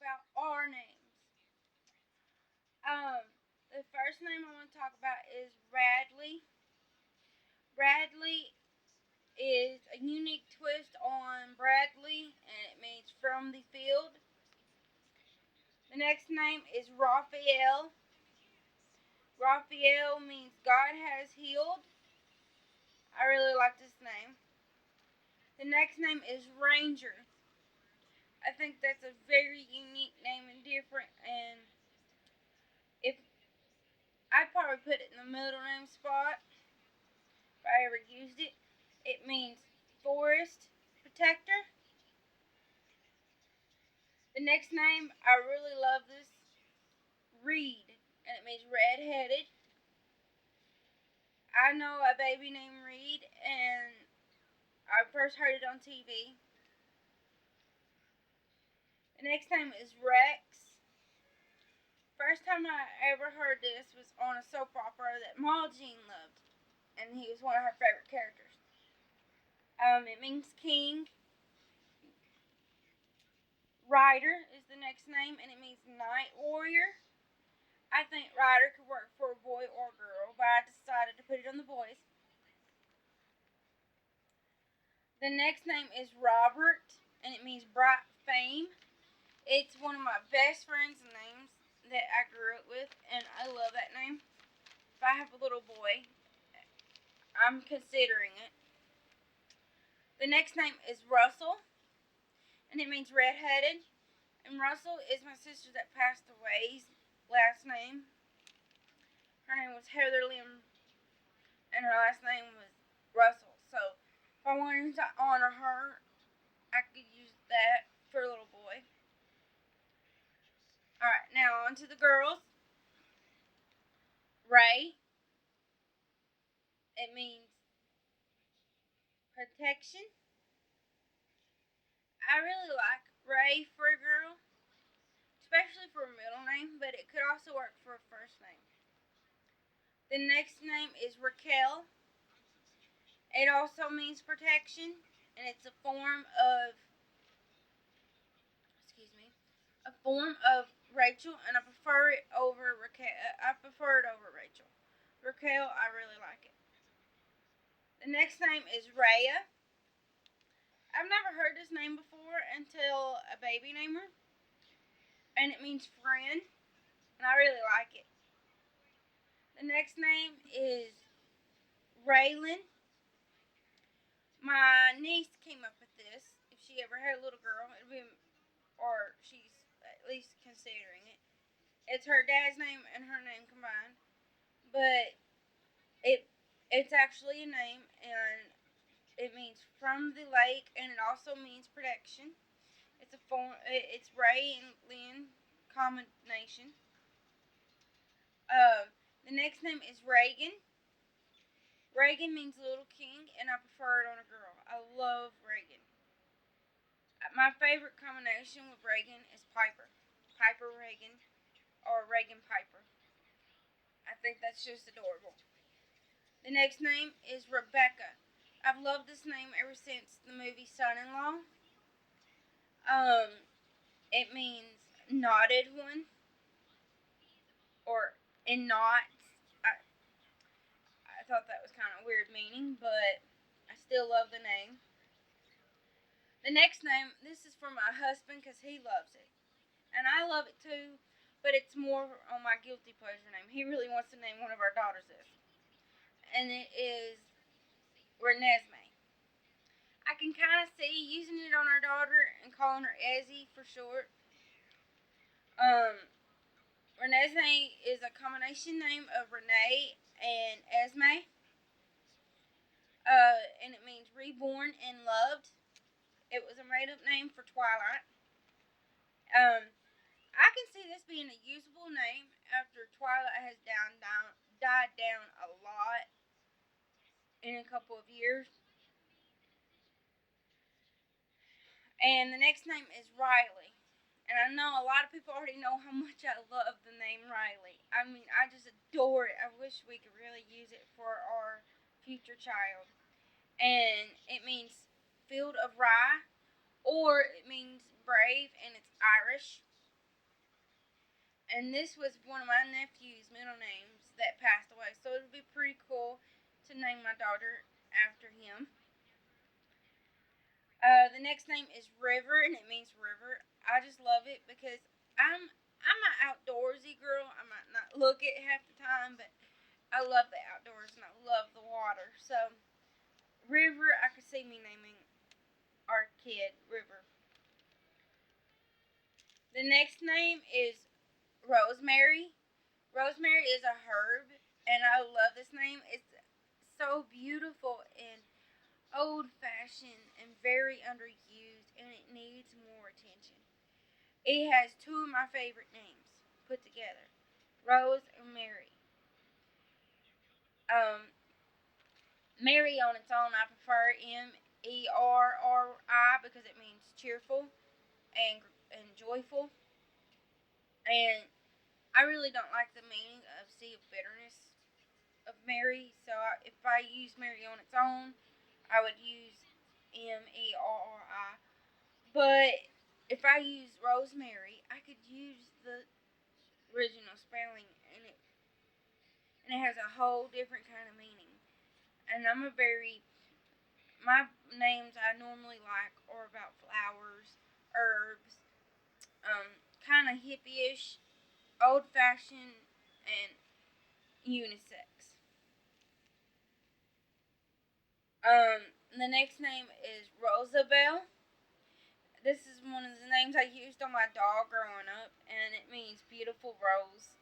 about our names. Um, the first name I want to talk about is Radley. Radley is a unique twist on Bradley, and it means from the field. The next name is Rafael. Rafael means God has healed. I really like this name. The next name is Ranger. I think that's a very unique name and different, and if I'd probably put it in the middle name spot if I ever used it. It means forest protector. The next name, I really love this, Reed, and it means red-headed. I know a baby named Reed, and I first heard it on TV. The next name is Rex. First time I ever heard this was on a soap opera that Maul Jean loved, and he was one of her favorite characters. It means king. Ryder is the next name, and it means night warrior. I think Ryder could work for a boy or a girl, but I decided to put it on the boys. The next name is Robert, and it means bright fame. It's one of my best friends' names that I grew up with, and I love that name. If I have a little boy, I'm considering it. The next name is Russell, and it means red-headed. And Russell is my sister that passed away's last name. Her name was Heatherly, and her last name was Russell. So if I wanted to honor her, I could use that for a little boy. Alright, now on to the girls. Ray. It means protection. I really like Ray for a girl, especially for a middle name, but it could also work for a first name. The next name is Raquel. It also means protection, and it's a form of Rachel, and I prefer it over Raquel. Rachel. Raquel, I really like it. The next name is Raya. I've never heard this name before until a baby named her, and it means friend, and I really like it. The next name is Raelyn. My niece came up with this. If she ever had a little girl, or she's at least considering it. It's her dad's name and her name combined, but it's actually a name, and it means from the lake, and it also means protection. It's Ray and Lynn combination. The next name is Raegan. Raegan means little king, and I prefer it on a girl. I love Raegan. My favorite combination with Raegan is Piper. Piper Raegan, or Raegan Piper. I think that's just adorable. The next name is Rebekah. I've loved this name ever since the movie Son-in-Law. It means knotted one, or in knots. I thought that was kind of weird meaning, but I still love the name. The next name, this is for my husband because he loves it, and I love it too, but it's more on my guilty pleasure name. He really wants to name one of our daughters this, and it is Renesmee. I can kind of see using it on our daughter and calling her Ezzy for short. Renesmee is a combination name of Renee and Esme, and it means reborn and loved. It was a made-up name for Twilight. I can see this being a usable name after Twilight has died down a lot in a couple of years. And the next name is Riley. And I know a lot of people already know how much I love the name Riley. I mean, I just adore it. I wish we could really use it for our future child. And it means field of rye, or it means brave, and it's Irish. And this was one of my nephew's middle names that passed away. So it would be pretty cool to name my daughter after him. The next name is River, and it means river. I just love it because I'm an outdoorsy girl. I might not look it half the time, but I love the outdoors and I love the water. So River, I could see me naming our kid River. The next name is Rosemary. Rosemary is a herb, and I love this name. It's so beautiful and old fashioned and very underused, and it needs more attention. It has two of my favorite names put together, Rose and Mary. Um, Mary on its own, I prefer Merri because it means cheerful and joyful. And I really don't like the meaning of sea of bitterness of Mary. So if I use Mary on its own, I would use Merri. But if I use Rosemary, I could use the original spelling, and it has a whole different kind of meaning. And my names I normally like are about flowers, herbs, kind of hippie-ish, old-fashioned, and unisex. The next name is Rosabelle. This is one of the names I used on my dog growing up, and it means beautiful rose.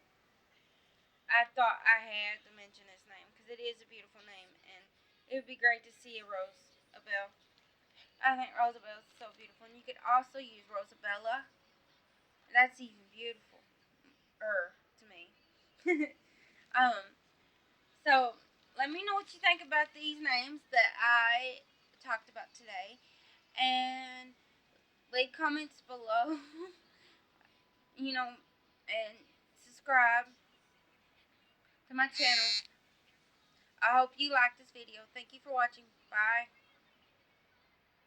I thought I had to mention this name because it is a beautiful name, and it would be great to see a Rosabelle. I think Rosabelle is so beautiful, and you could also use Rosabella. That's even beautiful, to me. um, so let me know what you think about these names that I talked about today, and leave comments below. you know, and subscribe to my channel. I hope you liked this video. Thank you for watching. Bye.